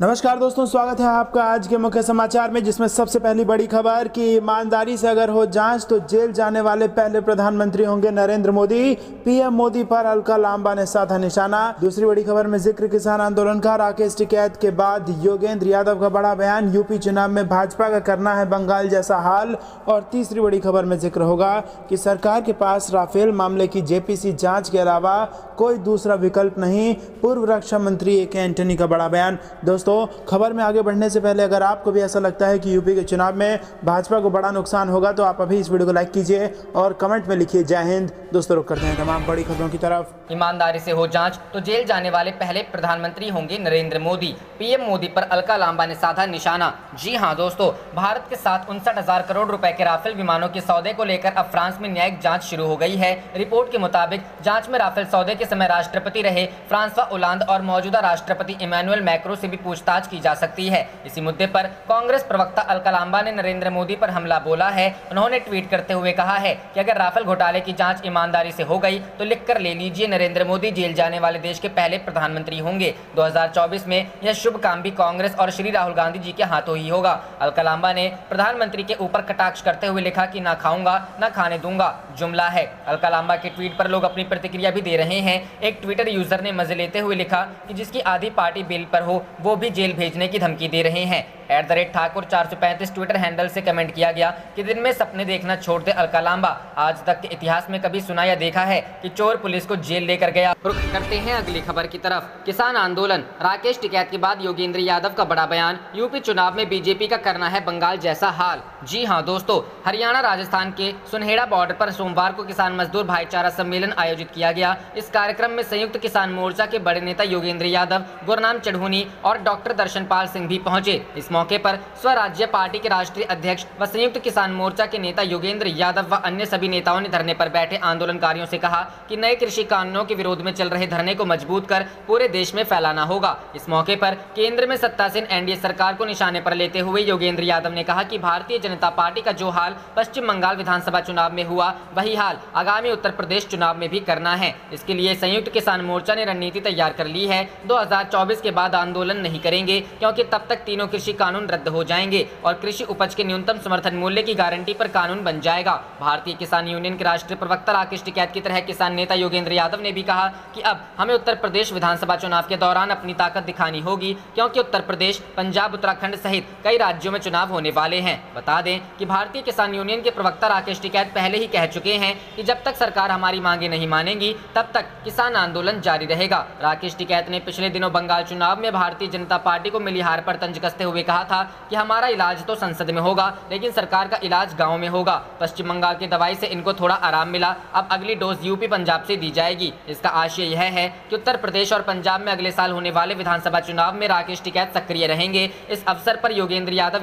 नमस्कार दोस्तों, स्वागत है आपका आज के मुख्य समाचार में, जिसमें सबसे पहली बड़ी खबर कि ईमानदारी से अगर हो जांच तो जेल जाने वाले पहले प्रधानमंत्री होंगे नरेंद्र मोदी। पीएम मोदी पर अलका लांबा ने साधा निशाना। दूसरी बड़ी खबर में जिक्र किसान आंदोलन का, राकेश टिकैत के बाद योगेंद्र यादव का बड़ा बयान, यूपी चुनाव में भाजपा का करना है बंगाल जैसा हाल। और तीसरी बड़ी खबर में जिक्र होगा कि सरकार के पास राफेल मामले की जेपीसी जांच के अलावा कोई दूसरा विकल्प नहीं, पूर्व रक्षा मंत्री ए के एंटनी का बड़ा बयान। दोस्तों, खबर में आगे बढ़ने से पहले अगर आपको भी ऐसा लगता है कि यूपी के चुनाव में भाजपा को बड़ा नुकसान होगा तो आप अभी इस वीडियो को लाइक कीजिए और कमेंट में लिखिए जय हिंद। दोस्तों, रुक करते हैं तमाम बड़ी खबरों की तरफ। ईमानदारी से हो जांच तो जेल जाने वाले पहले प्रधानमंत्री होंगे नरेंद्र मोदी। पीएम मोदी पर अलका लांबा ने साधा निशाना। जी हां दोस्तों, भारत के साथ 59,000 करोड़ रुपए के राफेल विमानों के सौदे को लेकर अब फ्रांस में न्यायिक जांच शुरू हो गई है। रिपोर्ट के मुताबिक जांच में राफेल सौदे के समय राष्ट्रपति रहे फ्रांसवा ओलांद और मौजूदा राष्ट्रपति इमैनुअल मैक्रों से भी पूछताछ की जा सकती है। इसी मुद्दे पर कांग्रेस प्रवक्ता अलका लांबा ने नरेंद्र मोदी पर हमला बोला है। उन्होंने ट्वीट करते हुए कहा है कि अगर राफेल घोटाले की जांच ईमानदारी से हो गई तो लिख कर ले लीजिए, नरेंद्र मोदी जेल जाने वाले देश के पहले प्रधानमंत्री होंगे। 2024 में यह शुभ काम भी कांग्रेस और श्री राहुल गांधी जी के हाथों ही होगा। अलका लांबा ने प्रधानमंत्री के ऊपर कटाक्ष करते हुए लिखा कि ना खाऊंगा ना खाने दूंगा, जुमला है। अलका लांबा के ट्वीट पर लोग अपनी प्रतिक्रिया भी दे रहे हैं। एक ट्विटर यूजर ने मजे लेते हुए लिखा कि जिसकी आधी पार्टी बेल पर हो वो भी जेल भेजने की धमकी दे रहे हैं। ठाकुर 435 ट्विटर हैंडल से कमेंट किया गया कि दिन में सपने देखना छोड़ दे अलका लांबा। आज तक के इतिहास में कभी सुना या देखा है कि चोर पुलिस को जेल लेकर गया। रुख करते हैं अगली खबर की तरफ। किसान आंदोलन, राकेश टिकैत के बाद योगेंद्र यादव का बड़ा बयान, यूपी चुनाव में बीजेपी का करना है बंगाल जैसा हाल। जी हां दोस्तों, हरियाणा राजस्थान के सुनहेड़ा बॉर्डर पर सोमवार को किसान मजदूर भाईचारा सम्मेलन आयोजित किया गया। इस कार्यक्रम में संयुक्त किसान मोर्चा के बड़े नेता योगेंद्र यादव, गुरनाम चढ़ूनी और डॉक्टर दर्शनपाल सिंह भी पहुंचे। इस मौके पर स्वराज्य पार्टी के राष्ट्रीय अध्यक्ष व संयुक्त किसान मोर्चा के नेता योगेंद्र यादव व अन्य सभी नेताओं ने धरने पर बैठे आंदोलनकारियों से कहा कि नए कृषि कानूनों के विरोध में चल रहे धरने को मजबूत कर पूरे देश में फैलाना होगा। इस मौके पर केंद्र में सत्तासीन एनडीए सरकार को निशाने पर लेते हुए योगेंद्र यादव ने कहा कि भारतीय जनता पार्टी का जो हाल पश्चिम बंगाल विधानसभा चुनाव में हुआ, वही हाल आगामी उत्तर प्रदेश चुनाव में भी करना है। इसके लिए संयुक्त किसान मोर्चा ने रणनीति तैयार कर ली है। 2024 के बाद आंदोलन नहीं करेंगे क्योंकि तब तक तीनों कृषि कानून रद्द हो जाएंगे और कृषि उपज के न्यूनतम समर्थन मूल्य की गारंटी पर कानून बन जाएगा। भारतीय किसान यूनियन के राष्ट्रीय प्रवक्ता राकेश टिकैत की तरह किसान नेता योगेंद्र यादव ने भी कहा कि अब हमें उत्तर प्रदेश विधानसभा चुनाव के दौरान अपनी ताकत दिखानी होगी, क्योंकि उत्तर प्रदेश, पंजाब, उत्तराखंड सहित कई राज्यों में चुनाव होने वाले हैं। बता दें कि भारतीय किसान यूनियन के प्रवक्ता राकेश टिकैत पहले ही कह चुके हैं कि जब तक सरकार हमारी मांगे नहीं मानेगी तब तक किसान आंदोलन जारी रहेगा। राकेश टिकैत ने पिछले दिनों बंगाल चुनाव में भारतीय जनता पार्टी को मिली हार पर तंज कसते हुए कहा था कि हमारा इलाज तो संसद में होगा लेकिन सरकार का इलाज गांव में होगा। पश्चिम बंगाल की दवाई से इनको थोड़ा आराम मिला, अब अगली डोज यूपी पंजाब से दी जाएगी। इसका आशय यह है कि उत्तर प्रदेश और पंजाब में अगले साल होने वाले विधानसभा चुनाव में राकेश टिकैत सक्रिय रहेंगे। इस अवसर पर योगेंद्र यादव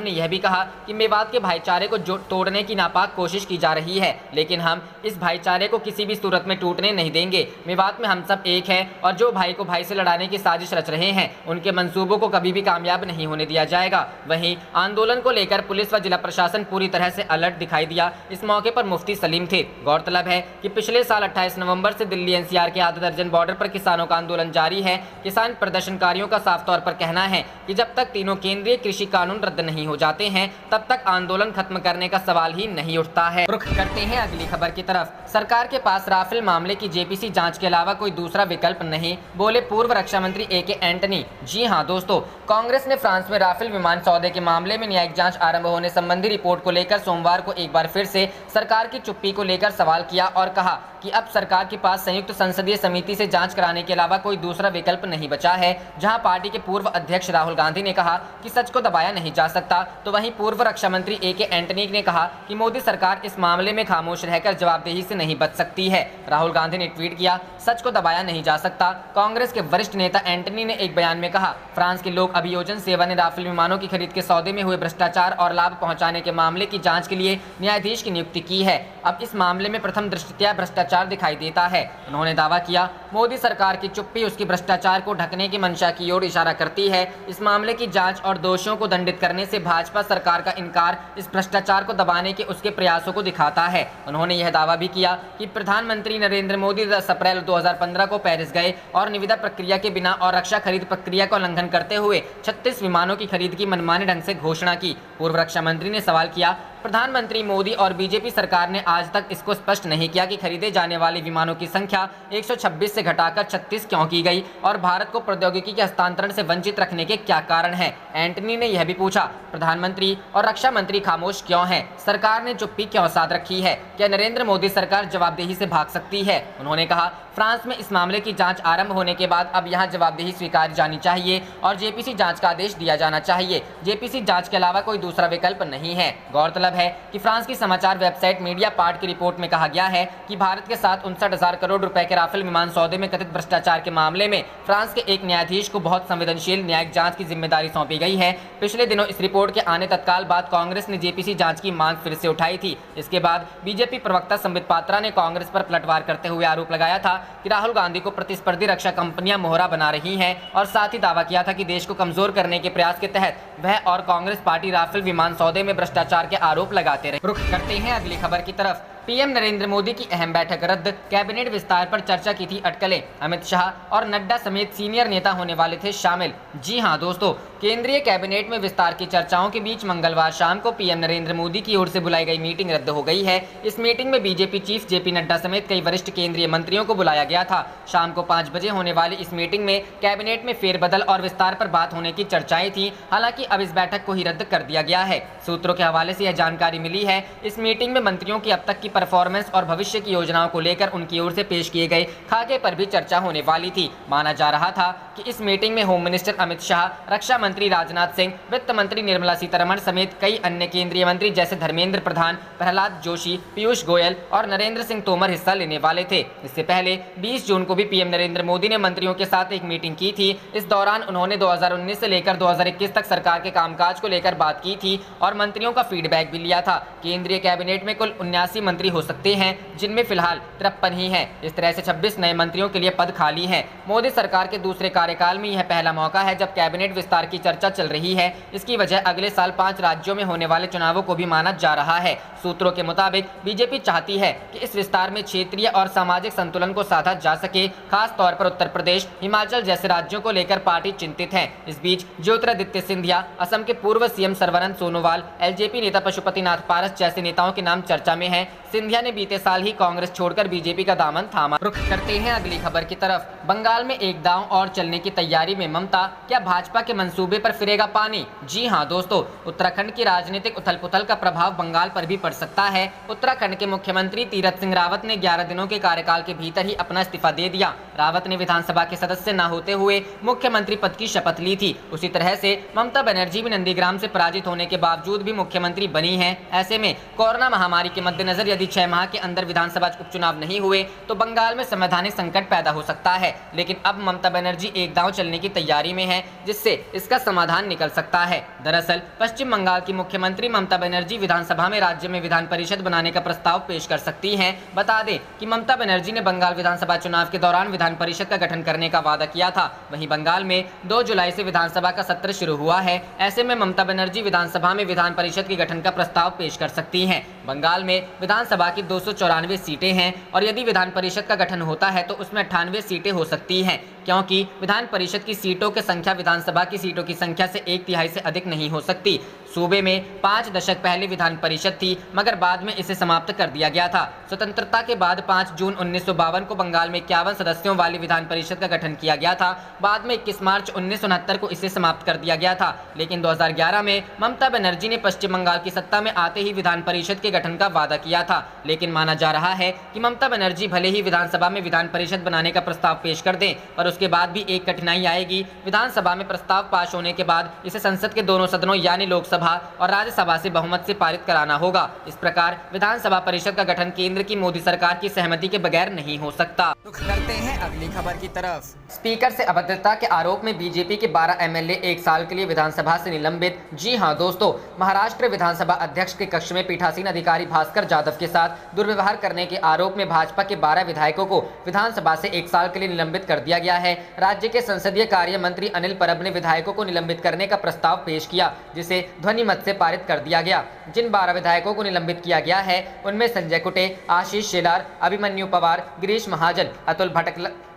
ने यह भी कहा कि मेवात के भाईचारे को तोड़ने की नापाक कोशिश की जा रही है, लेकिन हम इस भाईचारे को किसी भी सूरत में टूटने नहीं देंगे। मेवात में हम सब एक हैं और जो भाई को भाई से लड़ाने की साजिश रच रहे हैं उनके मंसूबों को कभी भी कामयाब नहीं होने दिया जाएगा। वहीं आंदोलन को लेकर पुलिस व जिला प्रशासन पूरी तरह से अलर्ट दिखाई दिया। इस मौके पर मुफ्ती सलीम थे। गौरतलब है कि पिछले साल 28 नवंबर से दिल्ली एनसीआर के आधा दर्जन बॉर्डर पर किसानों का आंदोलन जारी है। किसान प्रदर्शनकारियों का साफ तौर पर कहना है कि जब तक तीनों केंद्रीय कृषि कानून रद्द नहीं हो जाते हैं तब तक आंदोलन खत्म करने का सवाल ही नहीं उठता है। रुख करते हैं अगली खबर की तरफ। सरकार के पास राफेल मामले की जेपीसी जांच के अलावा कोई दूसरा विकल्प नहीं, बोले पूर्व रक्षा मंत्री ए के एंटनी। जी हां दोस्तों, कांग्रेस ने फ्रांस में राफेल विमान सौदे के मामले में न्यायिक जांच आरंभ होने संबंधी रिपोर्ट को लेकर सोमवार को एक बार फिर से सरकार की चुप्पी को लेकर सवाल किया और कहा कि अब सरकार के पास संयुक्त संसदीय समिति से जांच कराने के अलावा कोई दूसरा विकल्प नहीं बचा है। जहां पार्टी के पूर्व अध्यक्ष राहुल गांधी ने कहा कि सच को दबाया नहीं जा सकता, तो वहीं पूर्व रक्षा मंत्री ए के एंटनी ने कहा कि मोदी सरकार इस मामले में खामोश रहकर जवाबदेही से नहीं बच सकती है। राहुल गांधी ने ट्वीट किया, सच को दबाया नहीं जा सकता। कांग्रेस के वरिष्ठ नेता एंटनी ने एक बयान में कहा, फ्रांस की लोक अभियोजन सेवा ने राफेल विमानों की खरीद के सौदे में हुए भ्रष्टाचार और लाभ पहुंचाने के मामले की जांच के लिए न्यायाधीश की नियुक्ति की है। अब इस मामले में प्रथम दृष्टया भ्रष्टाचार भ्रष्टाचार दिखाई देता है। उन्होंने दावा किया, मोदी सरकार की चुप्पी उसकी भ्रष्टाचार को ढकने की मंशा की ओर इशारा करती है। इस मामले की जांच और दोषियों को दंडित करने से भाजपा सरकार का इनकार इस भ्रष्टाचार को दबाने के उसके प्रयासों को दिखाता है। उन्होंने यह दावा भी किया कि प्रधानमंत्री नरेंद्र मोदी 10 अप्रैल 2015 को पेरिस गए और निविदा प्रक्रिया के बिना और रक्षा खरीद प्रक्रिया का उल्लंघन करते हुए 36 विमानों की खरीद की मनमाने ढंग से घोषणा की। पूर्व रक्षा मंत्री ने सवाल किया, प्रधानमंत्री मोदी और बीजेपी सरकार ने आज तक इसको स्पष्ट नहीं किया कि खरीदे जाने वाले विमानों की संख्या 126 से घटाकर 36 क्यों की गई और भारत को प्रौद्योगिकी के हस्तांतरण से वंचित रखने के क्या कारण हैं। एंटनी ने यह भी पूछा, प्रधानमंत्री और रक्षा मंत्री खामोश क्यों हैं? सरकार ने चुप्पी क्यों साध रखी है? क्या नरेंद्र मोदी सरकार जवाबदेही से भाग सकती है? उन्होंने कहा, फ्रांस में इस मामले की जांच आरंभ होने के बाद अब यहां जवाबदेही स्वीकार जानी चाहिए और जेपीसी जांच का आदेश दिया जाना चाहिए। जेपीसी जांच के अलावा कोई दूसरा विकल्प नहीं है। गौरतलब है कि फ्रांस की समाचार वेबसाइट मीडिया पार्ट की रिपोर्ट में कहा गया है कि भारत के साथ 59,000 करोड़ रुपए के राफेल विमान सौदे में कथित भ्रष्टाचार के मामले में फ्रांस के एक न्यायाधीश को बहुत संवेदनशील न्यायिक जांच की जिम्मेदारी सौंपी गई है। पिछले दिनों इस रिपोर्ट के आने तत्काल बाद कांग्रेस ने जेपीसी जांच की मांग फिर से उठाई थी। इसके बाद बीजेपी प्रवक्ता संबित पात्रा ने कांग्रेस पर पलटवार करते हुए आरोप लगाया था कि राहुल गांधी को प्रतिस्पर्धी रक्षा कंपनियां मोहरा बना रही हैं और साथ ही दावा किया था कि देश को कमजोर करने के प्रयास के तहत वह और कांग्रेस पार्टी राफेल विमान सौदे में भ्रष्टाचार के आरोप लगाते रहे। रुख करते हैं अगली खबर की तरफ। पीएम नरेंद्र मोदी की अहम बैठक रद्द, कैबिनेट विस्तार पर चर्चा की थी अटकलें। अमित शाह और नड्डा समेत सीनियर नेता होने वाले थे शामिल। जी हां दोस्तों, केंद्रीय कैबिनेट में विस्तार की चर्चाओं के बीच मंगलवार शाम को पीएम नरेंद्र मोदी की ओर से बुलाई गई मीटिंग रद्द हो गई है। इस मीटिंग में बीजेपी चीफ जेपी नड्डा समेत कई वरिष्ठ केंद्रीय मंत्रियों को बुलाया गया था। शाम को 5 बजे होने वाली इस मीटिंग में कैबिनेट में फेरबदल और विस्तार पर बात होने की चर्चाएं थी। हालांकि अब इस बैठक को ही रद्द कर दिया गया है। सूत्रों के हवाले से यह जानकारी मिली है, इस मीटिंग में मंत्रियों की अब तक की परफॉर्मेंस और भविष्य की योजनाओं को लेकर उनकी ओर से पेश किए गए खाके पर भी चर्चा होने वाली थी। माना जा रहा था कि इस मीटिंग में होम मिनिस्टर अमित शाह, रक्षा मंत्री राजनाथ सिंह, वित्त मंत्री निर्मला सीतारमण समेत कई अन्य केंद्रीय मंत्री जैसे धर्मेंद्र प्रधान, प्रहलाद जोशी, पीयूष गोयल और नरेंद्र सिंह तोमर हिस्सा लेने वाले थे। इससे पहले 20 जून को भी पीएम नरेंद्र मोदी ने मंत्रियों के साथ एक मीटिंग की थी। इस दौरान उन्होंने 2019 से लेकर 2021 तक सरकार के कामकाज को लेकर बात की थी और मंत्रियों का फीडबैक भी लिया था। केंद्रीय कैबिनेट में कुल 79 मंत्री हो सकते हैं, जिनमें फिलहाल 53 ही हैं। इस तरह से 26 नए मंत्रियों के लिए पद खाली हैं। मोदी सरकार के दूसरे कार्यकाल में यह पहला मौका है जब कैबिनेट विस्तार की चर्चा चल रही है। इसकी वजह अगले साल 5 राज्यों में होने वाले चुनावों को भी माना जा रहा है। सूत्रों के मुताबिक बीजेपी चाहती है कि इस विस्तार में क्षेत्रीय और सामाजिक संतुलन को साधा जा सके। खास तौर पर उत्तर प्रदेश, हिमाचल जैसे राज्यों को लेकर पार्टी चिंतित है। इस बीच ज्योतिरादित्य सिंधिया, असम के पूर्व सीएम सर्बानंद सोनोवाल, एलजेपी नेता पशुपतिनाथ पारस जैसे नेताओं के नाम चर्चा में हैं। सिंधिया ने बीते साल ही कांग्रेस छोड़कर बीजेपी का दामन थामा। रुख करते हैं अगली खबर की तरफ। बंगाल में एक दांव और चलने की तैयारी में ममता, क्या भाजपा के मंसूबे पर फिरेगा पानी? जी हां दोस्तों, उत्तराखंड की राजनीतिक उथल-पुथल का प्रभाव बंगाल पर भी पड़ सकता है। उत्तराखंड के मुख्यमंत्री तीरथ सिंह रावत ने 11 दिनों के कार्यकाल के भीतर ही अपना इस्तीफा दे दिया। रावत ने विधानसभा के सदस्य न होते हुए मुख्यमंत्री पद की शपथ ली थी। उसी तरह से ममता बनर्जी भी नंदीग्राम से पराजित होने के बावजूद भी मुख्यमंत्री बनी है। ऐसे में कोरोना महामारी के मद्देनजर यदि 6 माह के अंदर विधानसभा उपचुनाव नहीं हुए तो बंगाल में संवैधानिक संकट पैदा हो सकता है। लेकिन अब ममता बनर्जी एक दांव चलने की तैयारी में है, जिससे इसका समाधान निकल सकता है। दरअसल पश्चिम बंगाल की मुख्यमंत्री ममता बनर्जी विधानसभा में राज्य में विधान परिषद बनाने का प्रस्ताव पेश कर सकती हैं। बता दें कि ममता बनर्जी ने बंगाल विधानसभा चुनाव के दौरान विधान परिषद का गठन करने का वादा किया था। वहीं बंगाल में 2 जुलाई से विधानसभा का सत्र शुरू हुआ है। ऐसे में ममता बनर्जी विधानसभा में विधान परिषद के गठन का प्रस्ताव पेश कर सकती हैं। बंगाल में विधानसभा की 294 सीटें हैं और यदि विधान परिषद का गठन होता है तो उसमें 98 सीटें हो सकती हैं, क्योंकि विधान परिषद की सीटों की संख्या विधानसभा की सीटों की संख्या से 1/3 से अधिक नहीं हो सकती। सूबे में 5 दशक पहले विधान परिषद थी, मगर बाद में इसे समाप्त कर दिया गया था। स्वतंत्रता के बाद 5 जून 1952 को बंगाल में 51 सदस्यों वाली विधान परिषद का गठन किया गया था। बाद में 21 मार्च 1969 को इसे समाप्त कर दिया गया था। लेकिन 2011 में ममता बनर्जी ने पश्चिम बंगाल की सत्ता में आते ही विधान परिषद के गठन का वादा किया था। लेकिन माना जा रहा है कि ममता बनर्जी भले ही विधानसभा में विधान परिषद बनाने का प्रस्ताव पेश कर दें, पर उसके बाद भी एक कठिनाई आएगी। विधानसभा में प्रस्ताव पास होने के बाद इसे संसद के दोनों सदनों यानी लोकसभा और राज्यसभा से बहुमत से पारित कराना होगा। इस प्रकार विधानसभा परिषद का गठन केंद्र की मोदी सरकार की सहमति के बगैर नहीं हो सकता। रुख करते हैं अगली खबर की तरफ। स्पीकर से अभद्रता के आरोप में बीजेपी के 12 एमएलए 1 साल के लिए विधानसभा से निलंबित। जी हां दोस्तों, महाराष्ट्र विधानसभा अध्यक्ष के कक्ष में पीठासीन अधिकारी भास्कर जाधव के साथ दुर्व्यवहार करने के आरोप में भाजपा के 12 विधायकों को विधानसभा से 1 साल के लिए निलंबित कर दिया गया है। राज्य के संसदीय कार्य मंत्री अनिल परब ने विधायकों को निलंबित करने का प्रस्ताव पेश किया, जिसे ध्वनि मत से पारित कर दिया गया। जिन 12 विधायकों को निलंबित किया गया है उनमें संजय कुटे, आशीष शेलार, अभिमन्यु पवार, गिरीश महाजन,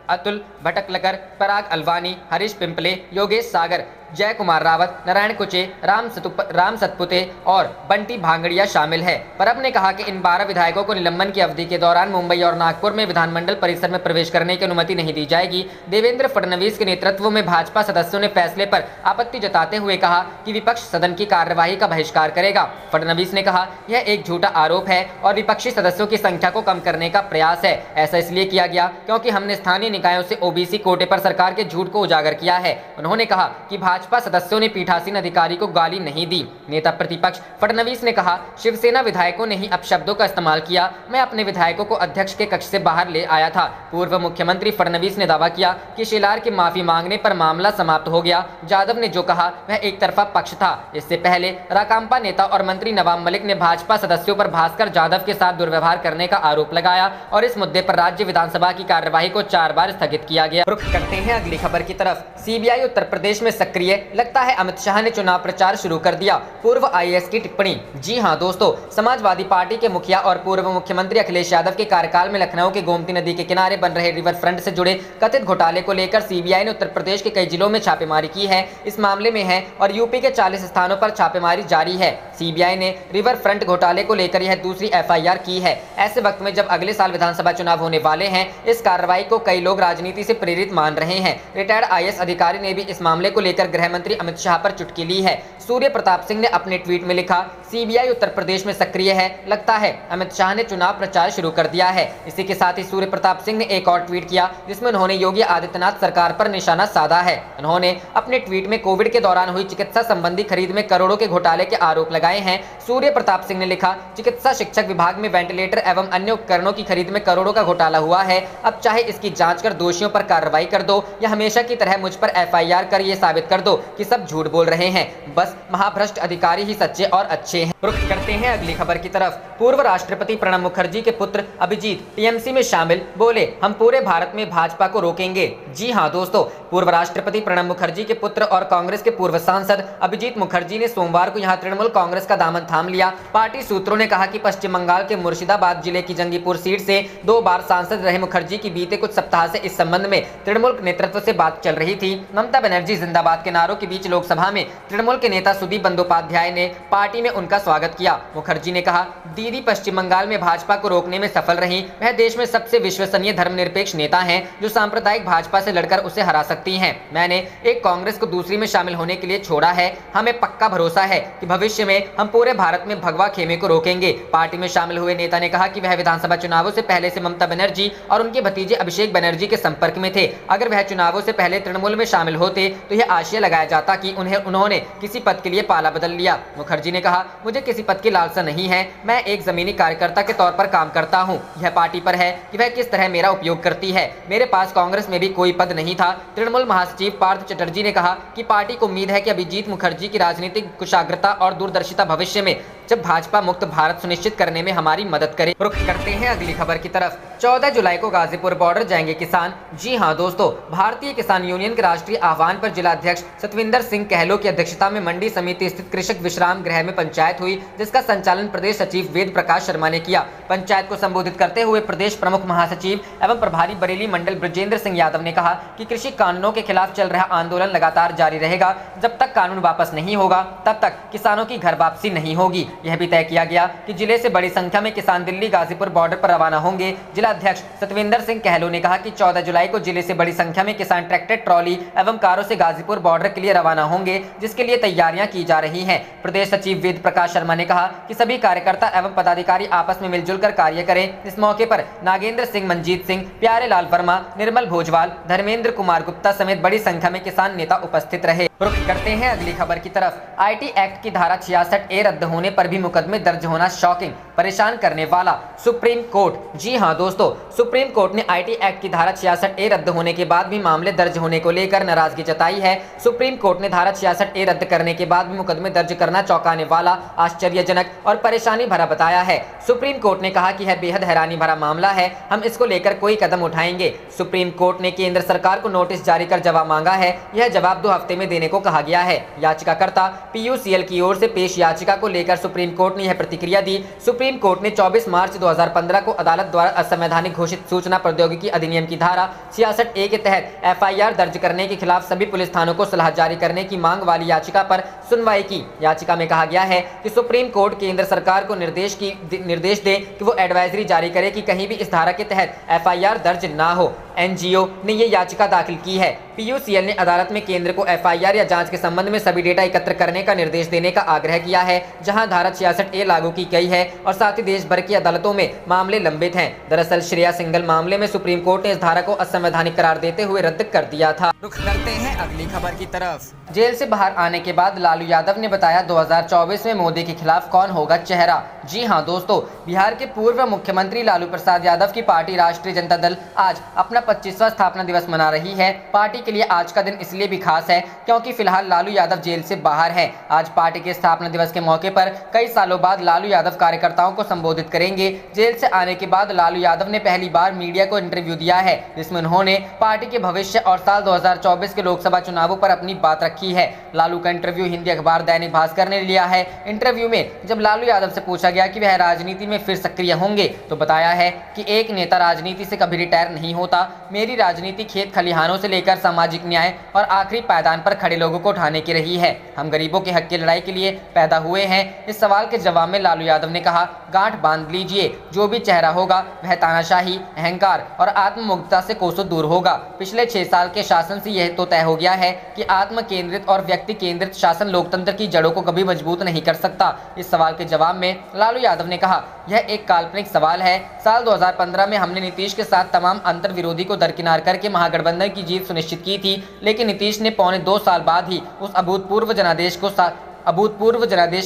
अतुल भटकलकर, पराग अलवानी, हरीश पिंपले, योगेश सागर, जय कुमार रावत, नारायण कुचे, राम सतपुते और बंटी भांगड़िया शामिल है। परब ने कहा कि इन 12 विधायकों को निलंबन की अवधि के दौरान मुंबई और नागपुर में विधानमंडल परिसर में प्रवेश करने की अनुमति नहीं दी जाएगी। देवेंद्र फडणवीस के नेतृत्व में भाजपा सदस्यों ने फैसले पर आपत्ति जताते हुए कहा कि विपक्ष सदन की कार्यवाही का बहिष्कार करेगा। फडणवीस ने कहा, यह एक झूठा आरोप है और विपक्षी सदस्यों की संख्या को कम करने का प्रयास है। ऐसा इसलिए किया गया क्योंकि हमने स्थानीय निकायों से ओबीसी कोटे पर सरकार के झूठ को उजागर किया है। उन्होंने कहा कि भाजपा सदस्यों ने पीठासीन अधिकारी को गाली नहीं दी। नेता प्रतिपक्ष फडणवीस ने कहा, शिवसेना विधायकों ने ही अपशब्दों का इस्तेमाल किया। मैं अपने विधायकों को अध्यक्ष के कक्ष से बाहर ले आया था। पूर्व मुख्यमंत्री फडणवीस ने दावा किया कि शेलार के माफी मांगने पर मामला समाप्त हो गया। जाधव ने जो कहा वह एक तरफा पक्ष था। इससे पहले राकांपा नेता और मंत्री नवाब मलिक ने भाजपा सदस्यों पर भास्कर जाधव के साथ दुर्व्यवहार करने का आरोप लगाया और इस मुद्दे पर राज्य विधानसभा की कार्यवाही को 4 बार स्थगित किया गया। रुख करते हैं अगली खबर की तरफ। सीबीआई उत्तर प्रदेश में सक्रिय, लगता है अमित शाह ने चुनाव प्रचार शुरू कर दिया। पूर्व आईएएस की टिप्पणी। जी हां दोस्तों, समाजवादी पार्टी के मुखिया और पूर्व मुख्यमंत्री अखिलेश यादव के कार्यकाल में लखनऊ के गोमती नदी के किनारे बन रहे रिवर फ्रंट से जुड़े कथित घोटाले को लेकर सीबीआई ने उत्तर प्रदेश के कई जिलों में छापेमारी की है। इस मामले में है और यूपी के 40 स्थानों पर छापेमारी जारी है। सीबीआई ने रिवर फ्रंट घोटाले को लेकर यह दूसरी एफआईआर की है। ऐसे वक्त में जब अगले साल विधानसभा चुनाव होने वाले हैं, इस कार्रवाई को कई लोग राजनीति से प्रेरित मान रहे हैं। रिटायर्ड आईएएस अधिकारी ने भी इस मामले को लेकर गृह मंत्री अमित शाह पर चुटकी ली है। सूर्य प्रताप सिंह ने अपने ट्वीट में लिखा, सीबीआई उत्तर प्रदेश में सक्रिय है, लगता है अमित शाह ने चुनाव प्रचार शुरू कर दिया है। इसी के साथ ही सूर्य प्रताप सिंह ने एक और ट्वीट किया जिसमें उन्होंने योगी आदित्यनाथ सरकार पर निशाना साधा है। उन्होंने अपने ट्वीट में कोविड के दौरान हुई चिकित्सा संबंधी खरीद में करोड़ों के घोटाले के आरोप लगाए हैं। सूर्य प्रताप सिंह ने लिखा, चिकित्सा शिक्षक विभाग में वेंटिलेटर एवं अन्य उपकरणों की खरीद में करोड़ों का घोटाला हुआ है। अब चाहे इसकी जांच कर दोषियों पर कार्रवाई कर दो या हमेशा की तरह मुझ पर एफआईआर कर ये साबित कर दो कि सब झूठ बोल रहे हैं। बस महाभ्रष्ट अधिकारी ही सच्चे और अच्छे हैं। रुख करते हैं अगली खबर की तरफ। पूर्व राष्ट्रपति प्रणब मुखर्जी के पुत्र अभिजीत टीएमसी में शामिल, बोले हम पूरे भारत में भाजपा को रोकेंगे। जी हां दोस्तों, पूर्व राष्ट्रपति प्रणब मुखर्जी के पुत्र और कांग्रेस के पूर्व सांसद अभिजीत मुखर्जी ने सोमवार को यहां तृणमूल कांग्रेस का दामन थाम लिया। पार्टी सूत्रों ने कहा कि पश्चिम बंगाल के मुर्शिदाबाद जिले की जंगीपुर सीट से 2 बार सांसद रहे मुखर्जी की बीते कुछ सप्ताह से इस संबंध में तृणमूल नेतृत्व से बात चल रही थी। ममता बनर्जी जिंदाबाद के नारों के बीच लोकसभा में तृणमूल के नेता सुदीप बंदोपाध्याय ने पार्टी में उनका स्वागत किया। मुखर्जी ने कहा, दीदी पश्चिम बंगाल में भाजपा को रोकने में सफल रही। वह देश में सबसे विश्वसनीय धर्मनिरपेक्ष नेता हैं जो सांप्रदायिक भाजपा से लड़कर उसे हरा सकती हैं। मैंने एक कांग्रेस को दूसरी में शामिल होने के लिए छोड़ा है। हमें पक्का भरोसा है कि भविष्य में हम पूरे भारत में भगवा खेमे को रोकेंगे। पार्टी में शामिल हुए नेता ने कहा कि वह विधानसभा चुनावों से पहले से ममता बनर्जी और उनके भतीजे अभिषेक बनर्जी के संपर्क में थे। अगर वह चुनावों से पहले तृणमूल में शामिल होते तो यह आशय लगाया जाता कि उन्होंने किसी पद के लिए पाला बदल लिया। मुखर्जी ने कहा, मुझे किसी पद की लालसा नहीं है, मैं एक जमीनी कार्यकर्ता के तौर पर काम करता हूं। यह पार्टी पर है कि वह किस तरह मेरा उपयोग करती है। मेरे पास कांग्रेस में भी कोई पद नहीं था। तृणमूल महासचिव पार्थ चटर्जी ने कहा कि पार्टी को उम्मीद है कि अभिजीत मुखर्जी की राजनीतिक कुशाग्रता और दूरदर्शिता भविष्य में जब भाजपा मुक्त भारत सुनिश्चित करने में हमारी मदद करे। रुख करते हैं अगली खबर की तरफ। 14 जुलाई को गाजीपुर बॉर्डर जाएंगे किसान। जी हां दोस्तों, भारतीय किसान यूनियन के राष्ट्रीय आह्वान पर जिला अध्यक्ष सतविंदर सिंह कहलो की अध्यक्षता में मंडी समिति स्थित कृषक विश्राम गृह में पंचायत हुई, जिसका संचालन प्रदेश सचिव वेद प्रकाश शर्मा ने किया। पंचायत को संबोधित करते हुए प्रदेश प्रमुख महासचिव एवं प्रभारी बरेली मंडल ब्रजेंद्र सिंह यादव ने कहा कि कृषि कानूनों के खिलाफ चल रहा आंदोलन लगातार जारी रहेगा। जब तक कानून वापस नहीं होगा तब तक किसानों की घर वापसी नहीं होगी। यह भी तय किया गया कि जिले से बड़ी संख्या में किसान दिल्ली गाजीपुर बॉर्डर पर रवाना होंगे। जिला अध्यक्ष सतविंदर सिंह कहलो ने कहा कि 14 जुलाई को जिले से बड़ी संख्या में किसान ट्रैक्टर, ट्रॉली एवं कारों से गाजीपुर बॉर्डर के लिए रवाना होंगे, जिसके लिए तैयारियां की जा रही हैं। प्रदेश सचिव वेद प्रकाश शर्मा ने कहा कि सभी कार्यकर्ता एवं पदाधिकारी आपस में मिलजुल कर कार्य करें। इस मौके पर नागेंद्र सिंह, मंजीत सिंह, प्यारे लाल वर्मा, निर्मल भोजवाल, धर्मेंद्र कुमार गुप्ता समेत बड़ी संख्या में किसान नेता उपस्थित रहे। रुख करते हैं अगली खबर की तरफ। आईटी एक्ट की धारा 66A रद्द होने पर भी मुकदमे दर्ज होना शॉकिंग, परेशान करने वाला। Supreme court. जी हां दोस्तों, सुप्रीम कोर्ट ने आईटी एक्ट की धारा 66A रद्द होने के बाद भी मामले दर्ज होने को लेकर नाराजगी जताई है। सुप्रीम कोर्ट ने धारा 66A रद्द करने के बाद भी मुकदमे दर्ज करना चौंकाने वाला, आश्चर्यजनक और परेशानी भरा बताया है। सुप्रीम कोर्ट ने कहा कि यह बेहद हैरानी भरा मामला है, हम इसको लेकर कोई कदम उठाएंगे। सुप्रीम कोर्ट ने केंद्र सरकार को नोटिस जारी कर जवाब मांगा है। यह जवाब 2 हफ्ते में देने को कहा गया है। याचिकाकर्ता पीयूसीएल की ओर से पेश याचिका को लेकर सुप्रीम कोर्ट ने यह प्रतिक्रिया दी। सुप्रीम कोर्ट ने 24 मार्च 2015 को अदालत द्वारा असंवैधानिक घोषित सूचना प्रौद्योगिकी अधिनियम की धारा 66A के तहत FIR दर्ज करने के खिलाफ सभी पुलिस थानों को सलाह जारी करने की मांग वाली याचिका पर सुनवाई की। याचिका में कहा गया है कि सुप्रीम कोर्ट केंद्र सरकार को निर्देश दे कि वो एडवाइजरी जारी करे कि कहीं भी इस धारा के तहत FIR दर्ज ना हो। NGO ने ये याचिका दाखिल की है। पीयूसीएल ने अदालत में केंद्र को FIR या जांच के संबंध में सभी डेटा एकत्र करने का निर्देश देने का आग्रह किया है, जहां धारा 66A लागू की गई है और साथ ही देश भर की अदालतों में मामले लंबित हैं। दरअसल श्रेया सिंघल मामले में सुप्रीम कोर्ट ने इस धारा को असंवैधानिक करार देते हुए रद्द कर दिया था। रुख करते हैं अगली खबर की तरफ। जेल से बाहर आने के बाद लालू यादव ने बताया 2024 में मोदी के खिलाफ कौन होगा चेहरा। जी हां दोस्तों, बिहार के पूर्व मुख्यमंत्री लालू प्रसाद यादव की पार्टी राष्ट्रीय जनता दल आज अपना 25वां स्थापना दिवस मना रही है। पार्टी के लिए आज का दिन इसलिए भी खास है क्योंकि फिलहाल लालू यादव जेल से बाहर है। आज पार्टी के स्थापना दिवस के मौके पर कई सालों बाद लालू यादव कार्यकर्ताओं को संबोधित करेंगे। जेल से आने के बाद लालू यादव ने पहली बार मीडिया को इंटरव्यू दिया है, जिसमें उन्होंने पार्टी के भविष्य और साल 2024 के लोकसभा चुनावों पर अपनी बात रखी है। लालू का इंटरव्यू हिंदी अखबार दैनिक भास्कर ने लिया है। इंटरव्यू में जब लालू यादव से पूछा गया कि वह राजनीति में फिर सक्रिय होंगे तो बताया है कि एक नेता राजनीति से कभी रिटायर नहीं होता। मेरी राजनीति खेत खलिहानों से लेकर सामाजिक न्याय और आखिरी पायदान पर खड़े लोगों को उठाने की रही है। हम गरीबों के हक की लड़ाई के लिए पैदा हुए हैं। इस सवाल के जवाब में लालू यादव ने कहा, गांठ बांध लीजिए, जो भी चेहरा होगा वह तानाशाही, अहंकार और आत्ममुग्धता से कोसों दूर होगा। पिछले 6 साल के शासन से यह तो तय हो गया है कि आत्म केंद्रित और व्यक्ति केंद्रित शासन लोकतंत्र की जड़ों को कभी मजबूत नहीं कर सकता। इस सवाल के जवाब में लालू यादव ने कहा, यह एक काल्पनिक सवाल है। साल 2015 में हमने नीतीश के साथ तमाम अंतर विरोधी को दरकिनार करके महागठबंधन की जीत सुनिश्चित की थी, लेकिन नीतीश ने पौने 2 साल बाद ही उस अभूतपूर्व जनादेश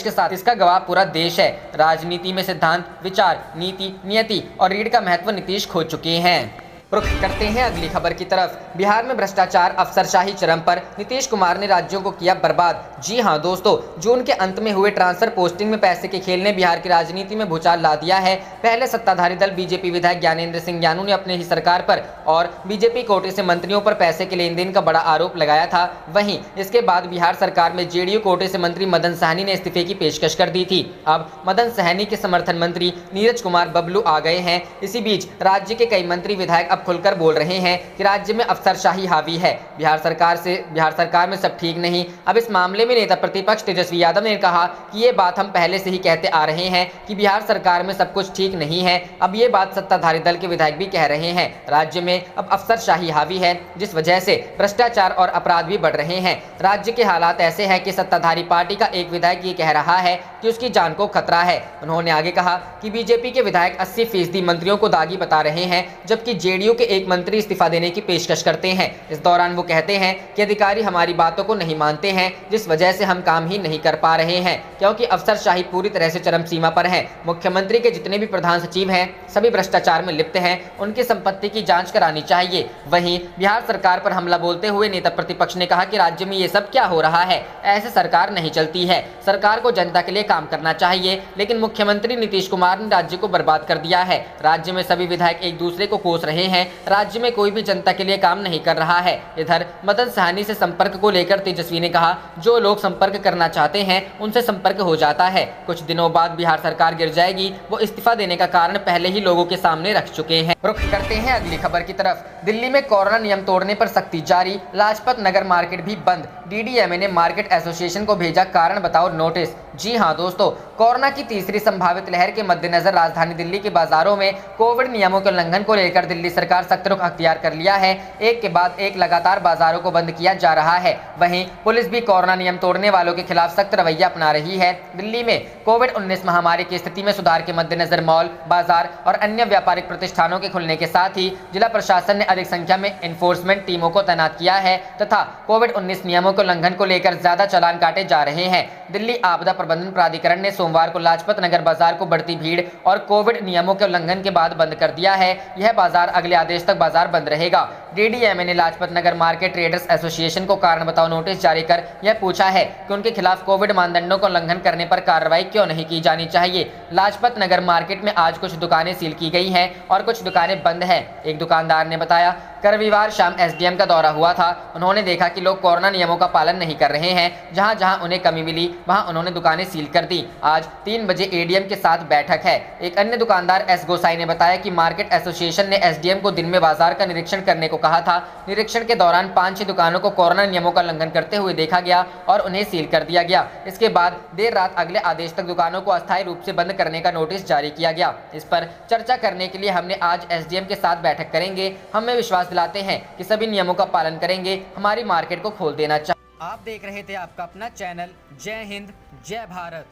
के साथ इसका गवाह पूरा देश है। राजनीति में सिद्धांत, विचार, नीति, नियति और रीढ़ का महत्व नीतीश खो चुके हैं। रुख करते हैं अगली खबर की तरफ। बिहार में भ्रष्टाचार, अफसरशाही चरम पर, नीतीश कुमार ने राज्यों को किया बर्बाद। जी हां दोस्तों, जून के अंत में हुए ट्रांसफर पोस्टिंग में पैसे के खेल ने बिहार की राजनीति में भूचाल ला दिया है। पहले सत्ताधारी दल बीजेपी विधायक ज्ञानेंद्र सिंह ज्ञानू ने अपने ही सरकार पर और बीजेपी कोटे से मंत्रियों पर पैसे के लेन देन का बड़ा आरोप लगाया था। वहीं इसके बाद बिहार सरकार में जेडीयू कोटे से मंत्री मदन सहनी ने इस्तीफे की पेशकश कर दी थी। अब मदन सहनी के समर्थन मंत्री नीरज कुमार बबलू आ गए हैं। इसी बीच राज्य के कई मंत्री विधायक अब खुलकर बोल रहे हैं कि राज्य में अफसरशाही हावी है। बिहार सरकार में सब ठीक नहीं। अब इस मामले में नेता प्रतिपक्ष तेजस्वी यादव ने कहा कि ये बात हम पहले से ही कहते आ रहे हैं कि बिहार सरकार में सब कुछ ठीक नहीं है। अब ये बात सत्ताधारी दल के विधायक भी कह रहे हैं। राज्य में अब अफसरशाही हावी है, जिस वजह से भ्रष्टाचार और अपराध भी बढ़ रहे हैं। राज्य के हालात ऐसे हैं कि सत्ताधारी पार्टी का एक विधायक ये कह रहा है कि उसकी जान को खतरा है। उन्होंने आगे कहा कि बीजेपी के विधायक 80% मंत्रियों को दागी बता रहे हैं, जबकि जेडीयू के एक मंत्री इस्तीफा देने की पेशकश करते हैं। इस दौरान वो कहते हैं कि अधिकारी हमारी बातों को नहीं मानते हैं, जिस वजह से हम काम ही नहीं कर पा रहे हैं, क्योंकि अफसरशाही पूरी तरह से चरम सीमा पर है। मुख्यमंत्री के जितने भी प्रधान सचिव हैं सभी भ्रष्टाचार में लिप्त हैं, उनकी संपत्ति की जांच करानी चाहिए। वहीं बिहार सरकार पर हमला बोलते हुए नेता प्रतिपक्ष ने कहा कि राज्य में ये सब क्या हो रहा है, ऐसे सरकार नहीं चलती है। सरकार को जनता के लिए काम करना चाहिए, लेकिन मुख्यमंत्री नीतीश कुमार ने राज्य को बर्बाद कर दिया है। राज्य में सभी विधायक एक दूसरे को कोस रहे हैं। राज्य में कोई भी जनता के लिए काम नहीं कर रहा है। इधर मदन सहनी से संपर्क को लेकर तेजस्वी ने कहा, जो लोग संपर्क करना चाहते हैं उनसे संपर्क हो जाता है। कुछ दिनों बाद बिहार सरकार गिर जाएगी। वो इस्तीफा देने का कारण पहले ही लोगों के सामने रख चुके हैं। रुख करते हैं अगली खबर की तरफ। दिल्ली में कोरोना नियम तोड़ने पर सख्ती जारी, लाजपत नगर मार्केट भी बंद। डीडीएमए ने मार्केट एसोसिएशन को भेजा कारण बताओ नोटिस। जी हां दोस्तों, कोरोना की तीसरी संभावित लहर के मद्देनजर राजधानी दिल्ली के बाजारों में कोविड नियमों के उल्लंघन को लेकर दिल्ली सरकार सख्त रुख अख्तियार कर लिया है। एक के बाद एक लगातार बाजारों को बंद किया जा रहा है। वहीं पुलिस भी कोरोना नियम तोड़ने वालों के खिलाफ सख्त रवैया अपना रही है। दिल्ली में कोविड-19 महामारी की स्थिति में सुधार के मद्देनजर मॉल, बाजार और अन्य व्यापारिक प्रतिष्ठानों के खुलने के साथ ही जिला प्रशासन ने अधिक संख्या में एनफोर्समेंट टीमों को तैनात किया है तथा कोविड-19 नियमों के उल्लंघन को लेकर ज्यादा चालान काटे जा रहे हैं। दिल्ली आपदा प्रबंधन प्राधिकरण ने सोमवार को लाजपत नगर बाजार को बढ़ती भीड़ और कोविड नियमों के उल्लंघन के बाद बंद कर दिया है। यह बाजार अगले आदेश तक बाजार बंद रहेगा। डीडीएमए ने Lajpat Nagar market traders association को कारण बताओ नोटिस जारी कर यह पूछा है कि उनके खिलाफ कोविड मानदंडों का उल्लंघन करने पर कार्रवाई क्यों नहीं की जानी चाहिए। लाजपत नगर मार्केट में आज कुछ दुकानें सील की गई हैं और कुछ दुकानें बंद हैं। एक दुकानदार ने बताया, रविवार शाम एसडीएम का दौरा हुआ था। उन्होंने देखा कि लोग कोरोना नियमों का पालन नहीं कर रहे हैं। जहां जहां उन्हें कमी मिली वहां उन्होंने दुकानें सील कर दी। आज 3 बजे एडीएम के साथ बैठक है। एक अन्य दुकानदार एस गोसाई ने बताया कि मार्केट एसोसिएशन ने एसडीएम को दिन में बाजार का निरीक्षण करने को कहा था। निरीक्षण के दौरान 5-6 दुकानों को कोरोना नियमों का उल्लंघन करते हुए देखा गया और उन्हें सील कर दिया गया। इसके बाद देर रात अगले आदेश तक दुकानों को अस्थायी रूप से बंद करने का नोटिस जारी किया गया। इस पर चर्चा करने के लिए हमने आज एसडीएम के साथ बैठक करेंगे। हमें विश्वास दिलाते हैं कि सभी नियमों का पालन करेंगे। हमारी मार्केट को खोल देना चाहिए। आप देख रहे थे आपका अपना चैनल जय हिंद जय भारत।